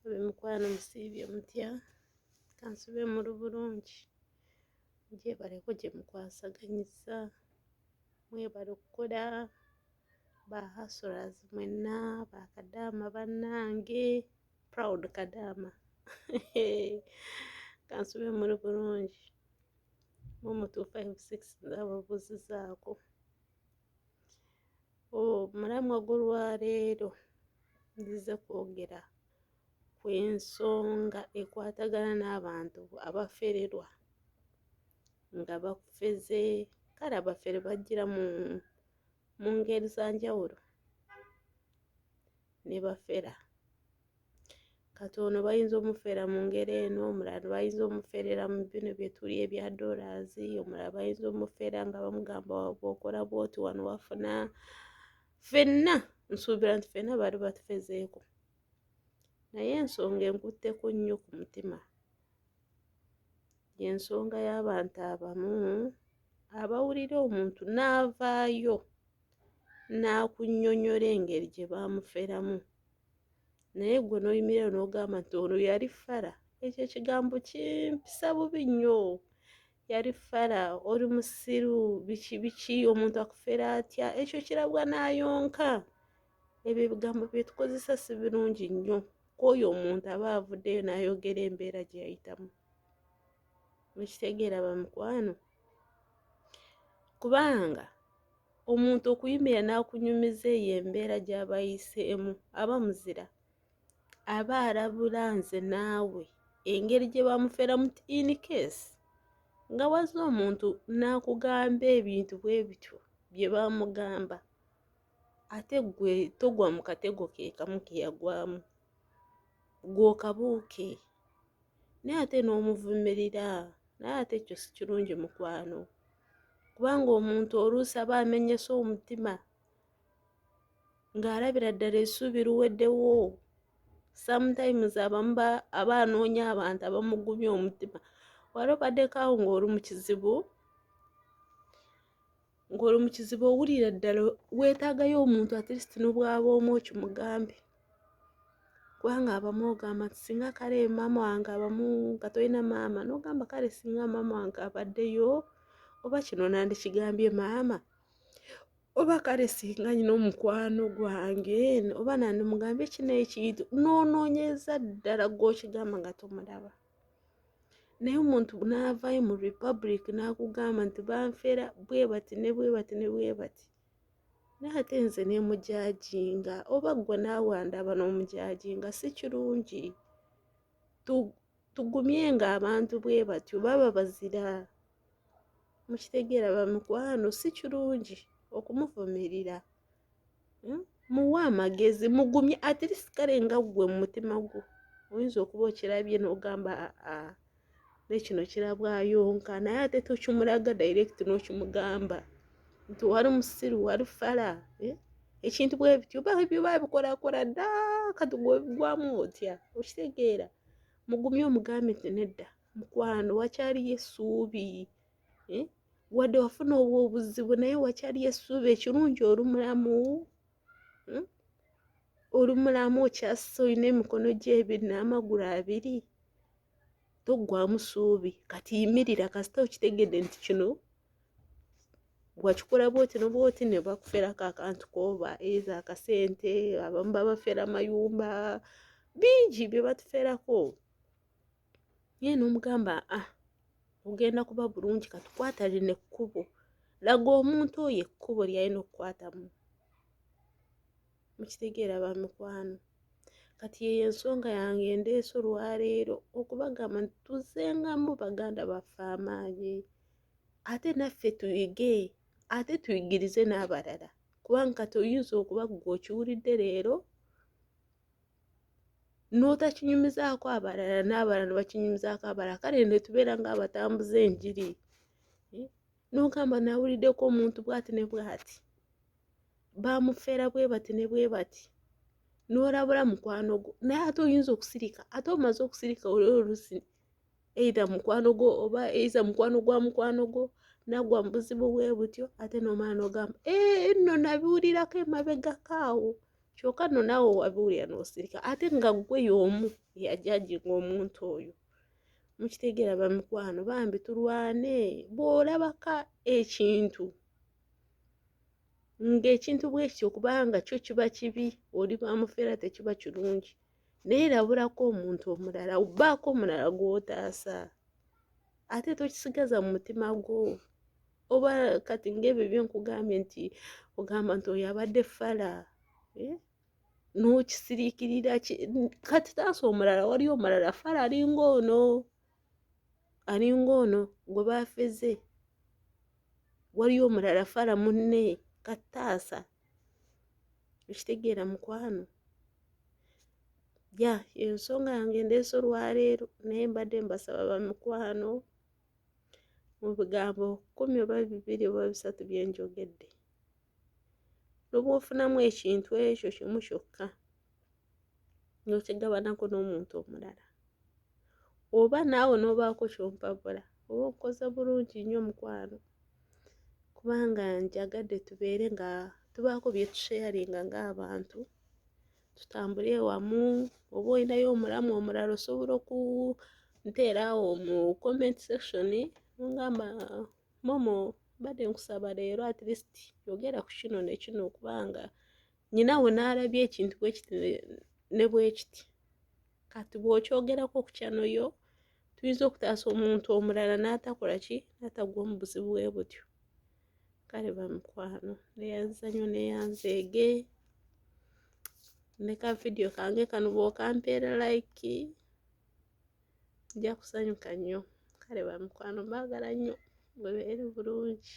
Mikwano musiibye mutya kansube mulu bulungi gyebaleko gye mukwasaganyiza mwebale okukola ba hustlers mwenna ba Kadaama bannange proud Kadaama kansube mulu bulungi mu 256 nzababuuzizaako mulamwa gw'olwaleero nzize kwogera ku ensonga ekwatagana n'abantu abafererwa nga bafeze kale abafere bagira mu ngeri za njawulo ne bafera kati ono bayinza omufera mu ngeri eno omulala bayinza omuferera mu bino byetuli ebya dollars omulala bayinza omufera nga bamugamba bw'okola bwoti wano wafuna ffenna nsuubira nti ffenna bali batufezeeko naye ensonga enkutteko nnyo ku mutima y'ensonga y'abantu abamu abawulira omuntu n'avaayo n'akunnyonnyola engeri gye baamuferamu naye gwe n'oyimirira n'ogamba nti ono yali ffala ekyo ekigambo kimpisa bubi nnyo yali ffala oli musiru biki omuntu akufera atya ekyo kirabwa n'ayonka ebyo ebigambo bye tukozesa si birungi nnyo k'oyo omuntu aba avuddeyo n'ayogera embeera gye yayitamu mukitegeera bamukwano kubanga omuntu okuyimira n'akunyumiza eyo embeera gy'aba ayiseemu aba muzira aba alabula nze naawe engeri gye bamuferamu in case nga wazza omuntu n'akugamba ebintu bwe bityo bye bamugamba ate gwe togwa mu katego ke kamu ke yagwamu gw'okabuuke naye ate n'omuvumirira naye ate ekyo si kirungi mukwano kubanga omuntu oluusi aba amenyese omutima ng'alabira ddala essuubi luweddewo sometimes abamu aba anoonya abantu abamugumya omutima wali obaddeko awo ng'oli mu kizibu owulira ddala weetaagayo omuntu at least n'obwaba omu okimugambe kubanga abamu ogamba nti singa kale maama wange abamu nga tolina maama n'ogamba kale singa maama wange abaddeyo oba kino nandikigambye maama oba kale singa nyina omukwano gwange oba nandimugambye kino ekintu n'onoonyeza ddala gw'okigamba nga tomulaba naye omuntu n'avaayo mu republic n'akugamba nti banfera bwe bati ne bwe bati ne bwe bati naye ate nze neemujajinga oba ggwe naawe andaba n'omujajinga si kirungi tugumyenga abantu bwe batyo baba bazira mukitegeera bamukwano si kirungi okumuvumirira muwe amagezi mugumye at least kale nga ggwe mu mutima gwo oyinza okuba okirabye n'ogamba nekino kirabwayonka naye ate tokimulaga direct n'okimugamba nti wali musiru wali ffala ekintu bwe bityo ebyo babikolakola dda kati gwebigwamu otya okitegeera mugumye omugambe nti nedda mukwano wakyaliyo essuubi wadde wafuna obwo obuzibu naye wakyaliyo essuubi ekirungi olumulamu okyassa olina emikono gye ebiri n'amagulu abiri toggwamu ssuubi kati yimirira kasita okitegedde nti kino wakikola bwoti nobwoti ne bakuferako akantu kooba eza akasente abamu babafera mayumba bingi bye batuferako naye n'omugamba ogenda kuba bulungi kati kwata lino ekkubo laga omuntu oyo ekkubo lyalina okukwatamu mukitegeera bamukwano kati yeyo ensonga yange endeese olwaleero okubagamba nti tuzengamu baganda baffe amaanyi ate naffe tuyige ate tuyigirize n'abalala kubanga kati oyinza okuba gwe okiwulidde leero n'otakinyumizaako abalala n'abalala bakinyumizaako abalala kale ne tubeera ng'abatambuza enjiri n'ogamba nawuliddeko omuntu bw'ati ne bw'ati bamufeera bwe bati ne bwe bati n'olabula mukwano gwo naye ate oyinza okusirika ate omaze okusirika oluusi either mukwano gwo oba eiza mukwano gwa mukwano gwo nagwa mu buzibu bwe butyo ate n'omala n'ogamba nno nabiwulirako emabegako awo kyokka nno naawe wabiwulira n'osirika ate nga gwe y'omu yajajinga omuntu oyo. Mukitegeera bamikwano bambi tulwane bw'olabaka ekintu ng'ekintu bwe kityo kubanga kyo kiba kibi oli bamufeera tekiba kirungi naye labulako omuntu omulala bbaako omulala gw'otaasa ate tokisigaza mu mutima gwo. Oba kati ng'ebyo byenkugambye nti ogamba nti oyo abadde fala n'okisiriikirira kati taasa omulala waliyo omulala fala alinga ono gwe baafeze waliyo omulala fala munne kataasa. Ekitegeera mukwano ensonga yange ndeese olwaleero naye mbadde mbasaba bamikwano mu bigambo 10 oba 2 oba 3 bye njogedde n'obwofunamu ekintu ekyo kimu kyokka n'okigabanako n'omuntu omulala oba naawe n'obaako kyompabula oba okoze bulungi nnyo mukwano kubanga njagadde tubeere nga tubaako bye tusheyaringa ng'abantu tutambule wamu. Oba olinayo omulamu omulala osobola okunteerawo mu comment section ngamba Momo badde nkusaba leero at least yogera ku kino ne kino kubanga nyinawe n'alabye ekintu bwe kiti ne bwe kiti kati bw'okyogerako ku channel yo tuyinza okutaasa omuntu omulala n'atakola ki n'atagwa mu buzibu bwe butyo. Kale bamikwano neeyanza nnyo neeyanzeege ne ka vidiyo kange kano bw'okampeera like nja kusanyuka nnyo. Kale bamikwano mbaagala nnyo mubeere bulungi.